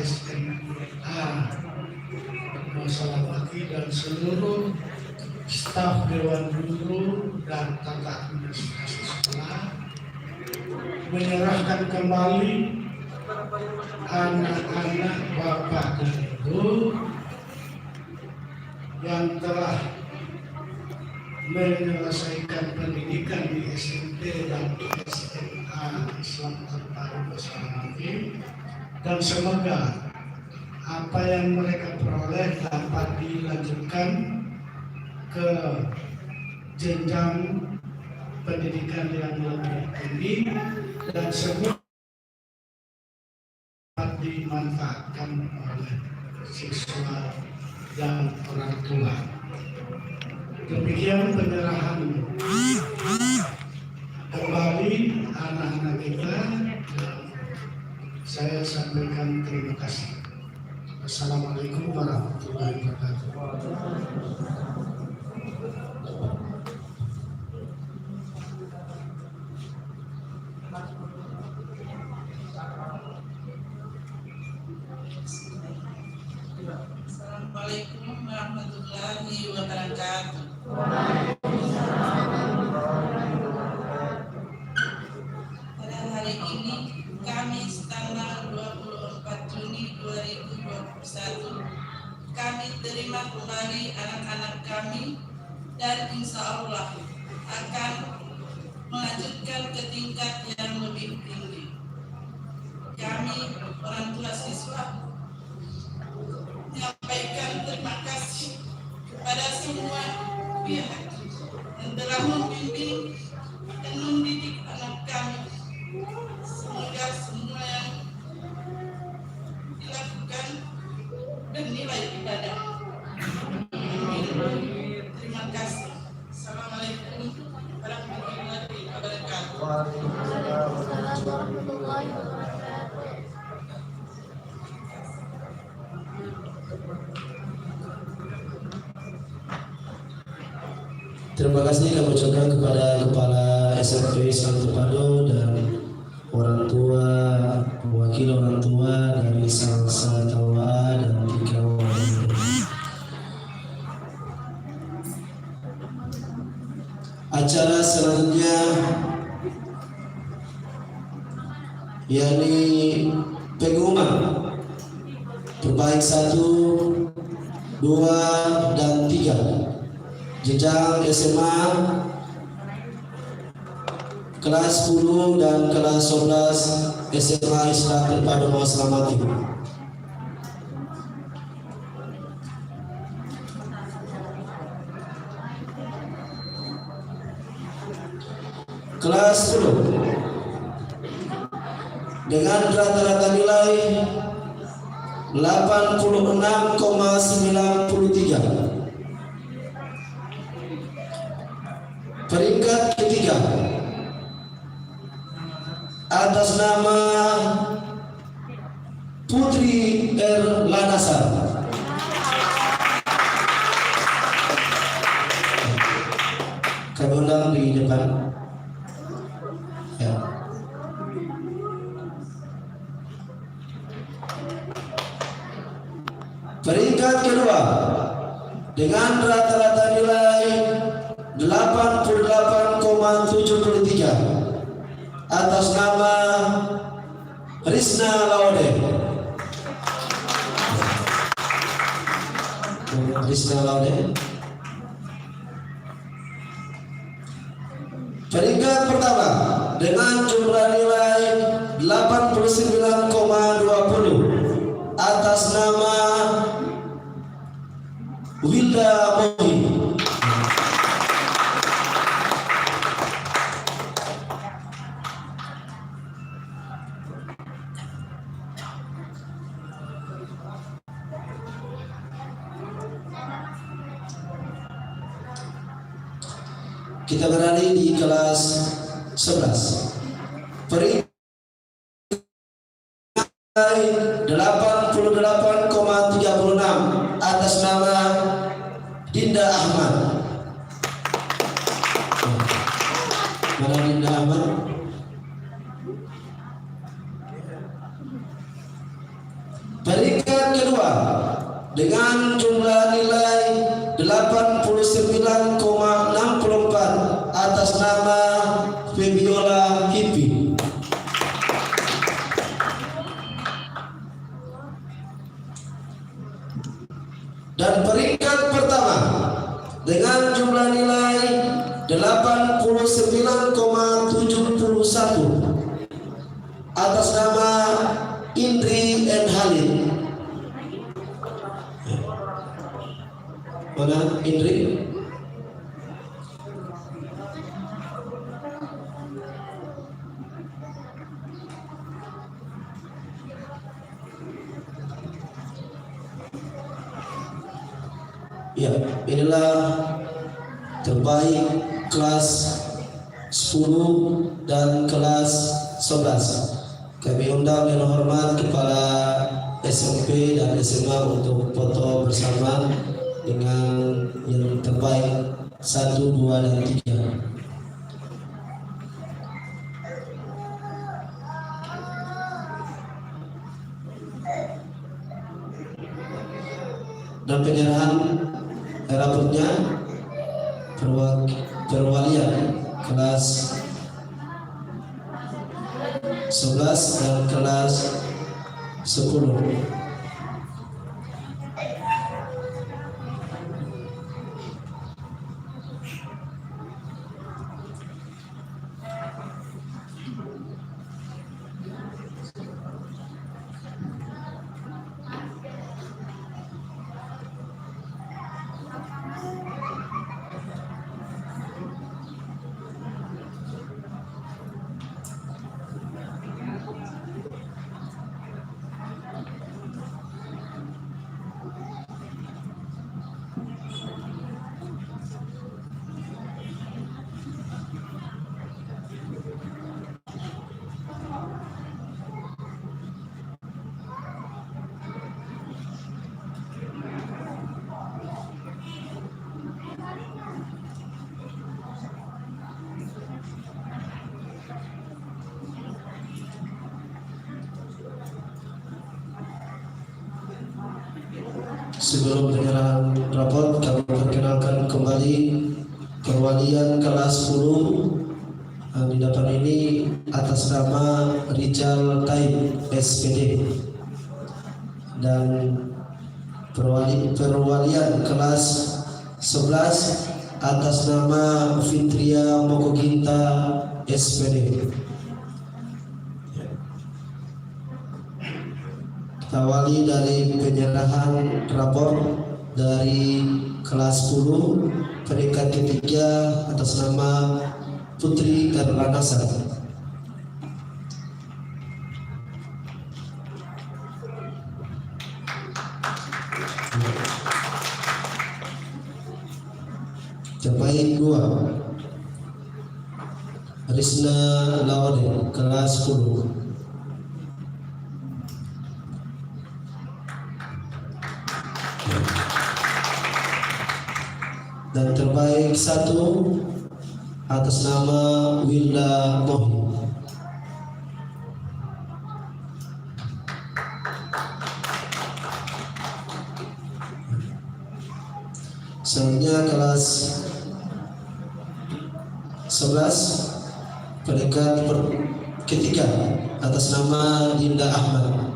SMA Masalah Baki dan seluruh staf Dewan Guru dan kakak administrasi sekolah menyerahkan kembali anak-anak bapak dan ibu yang telah menyelesaikan pendidikan di SMP dan SMA Islam Terpadu Bersama Nabi, dan semoga apa yang mereka peroleh dapat dilanjutkan ke jenjang pendidikan yang lebih tinggi dan semua dapat dimanfaatkan oleh siswa dan orang tua. Demikian penyerahan kembali anak-anak kita. Saya sampaikan terima kasih. Assalamualaikum warahmatullahi wabarakatuh. Assalamualaikum warahmatullahi wabarakatuh. Pada hari ini, Kamis tanggal 24 Juni 2021, kami terima kembali anak-anak kami dan insya Allah akan melanjutkan ke tingkat yang lebih tinggi. Kami orang tua siswa menyampaikan terima kasih kepada semua pihak yang telah membimbing dan mendidik anak kami. Semoga semua yang dilakukan bernilai ibadah. Terima kasih. Assalamualaikum warahmatullahi wabarakatuh. Waalaikumsalam warahmatullahi wabarakatuh. Terima kasih kami ucapkan kepada Kepala SMP Islam Terpadu dan orang tua, wakil orang tua dari Salsa Tawa dan tiga orang. Acara selanjutnya yakni pengumuman terbaik 1, 2, dan 3 jenjang SMA kelas 10 dan kelas 11 SMA Islam Terpadu Maslamati. Kelas 10 dengan rata-rata nilai 86,93. Peringkat ketiga atas nama Putri R. Lanasa. Kami undang di depan. Ya. Peringkat kedua dengan rata-rata nilai 88,73 atas nama Risna Laude. Risna Laude. Peringkat pertama dengan jumlah nilai 89,20 atas nama Wilda Mohi. Kita beralih di kelas 11. Peringkat 88,36 atas nama Dinda Ahmad. Mana Dinda Ahmad? Peringkat kedua dengan jumlah nilai 89,64 atas nama Febiola Hipi. Dan peringkat pertama dengan jumlah nilai 89,71 atas nama Indri N. Halid. Mana Indri? Ya, inilah terbaik kelas 10 dan kelas 11. Kami undang yang hormat kepala SMP dan SMA untuk foto bersama dengan yang terbaik 1, 2, dan 3. Dan penyerahan rapotnya perwalian kelas 11 dan kelas 10. Sebelum penyerahan rapot, kami perkenalkan kembali perwalian kelas 10 yang di depan ini atas nama Rijal Taib SPD, dan perwalian kelas 11 atas nama Fitria Mokoginta SPD. Awali dari penyerahan rapor dari kelas 10 peringkat ketiga atas nama Putri Karlanasa. Terbaik 2 Risna Lawade kelas 10. Dan terbaik 1 atas nama Wilda Mohi. Selanjutnya kelas 11 peringkat ketiga atas nama Linda Ahmad.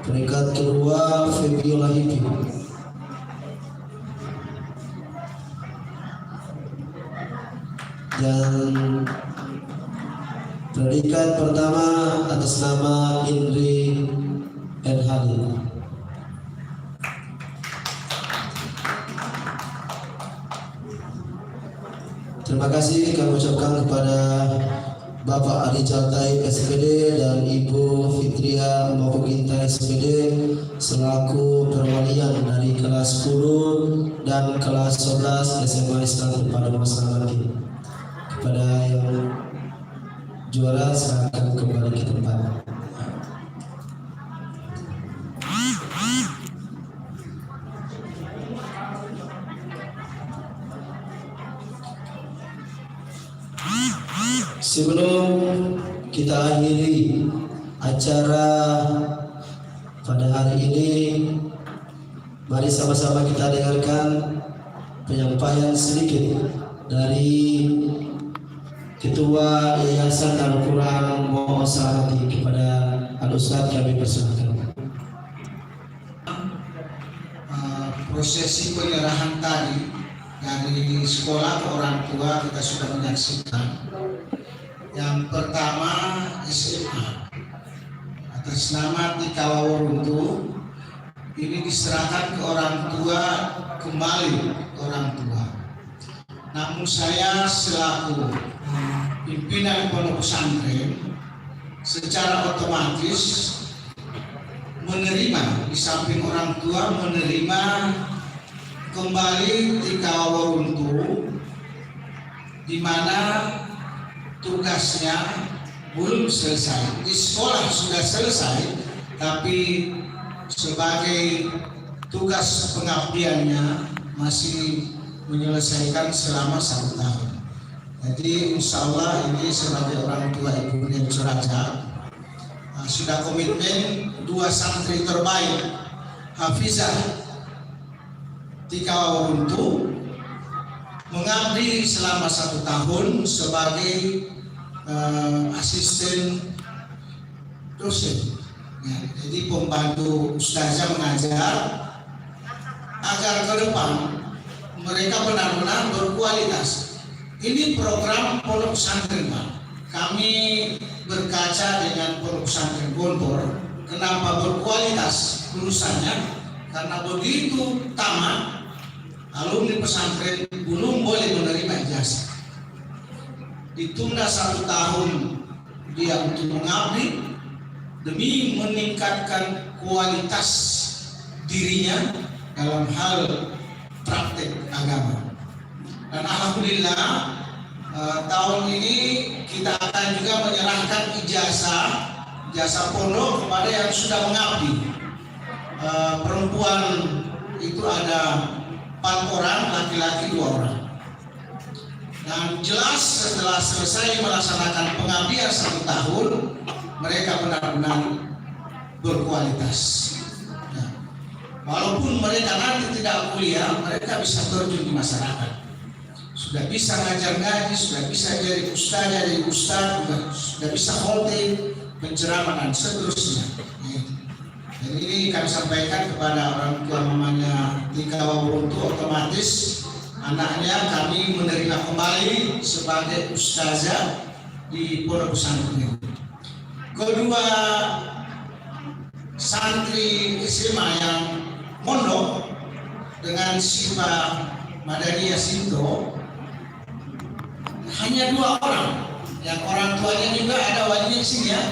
Peringkat kedua Febiola Hipi. Dan peringkat pertama atas nama Indri N. Halid. Terima kasih kami ucapkan kepada Bapak Ali Jaltai SPD dan Ibu Fitria Mokoginta SPD selaku perwalian dari kelas 10 dan kelas 11 SMA Islam pada masa nanti. Kepada yang juara silakan kembali ke tempat. Sebelum kita akhiri acara pada hari ini, mari sama-sama kita dengarkan penyampaian sedikit dari Ketua Yayasan Al-Quran Mu'asarati kepada Al-Ustaz, kami persilakan. Prosesi penyerahan tadi dari sekolah ke orang tua kita sudah menyaksikan. Yang pertama SMA atas nama Tikawa Waruntu ini diserahkan ke orang tua, kembali ke orang tua. Namun saya selaku pimpinan pondok pesantren secara otomatis menerima, di samping orang tua menerima kembali Tikawa Waruntu, di mana tugasnya belum selesai. Di sekolah sudah selesai, tapi sebagai tugas pengabdiannya masih menyelesaikan selama 1 tahun. Jadi insya Allah ini sebagai orang tua ibu yang Curaca sudah komitmen 2 santri terbaik Hafizah Tikawa Waruntu mengabdi selama 1 tahun sebagai asisten dosen. Ya, jadi pembantu ustazah mengajar agar ke depan mereka benar-benar berkualitas. Ini program pondok pesantren, Pak. Kami berkaca dengan pondok pesantren Gontor. Kenapa berkualitas lulusannya? Karena begitu tamat, alumni pesantren belum boleh menerima ijazah. Ditunda 1 tahun dia untuk mengabdi demi meningkatkan kualitas dirinya dalam hal praktek agama. Dan alhamdulillah tahun ini kita akan juga menyerahkan ijazah pondok kepada yang sudah mengabdi. Perempuan itu ada 4 orang, laki-laki 2 orang. Dan jelas setelah selesai melaksanakan pengabdian 1 tahun, mereka benar-benar berkualitas. Nah, walaupun mereka nanti tidak kuliah, mereka bisa terjun di masyarakat. Sudah bisa ngajar ngaji, sudah bisa jadi ustaz, sudah bisa khotib, penceramah dan seterusnya. Jadi ini kami sampaikan kepada orang tua mamanya Tikawa Waruntu, otomatis anaknya kami menerima kembali sebagai ustazah di pondok pesantren. Kedua santri SMA yang mondok dengan sifat Madaniyah Sinto hanya 2 orang, yang orang tuanya juga ada walinya di sini ya.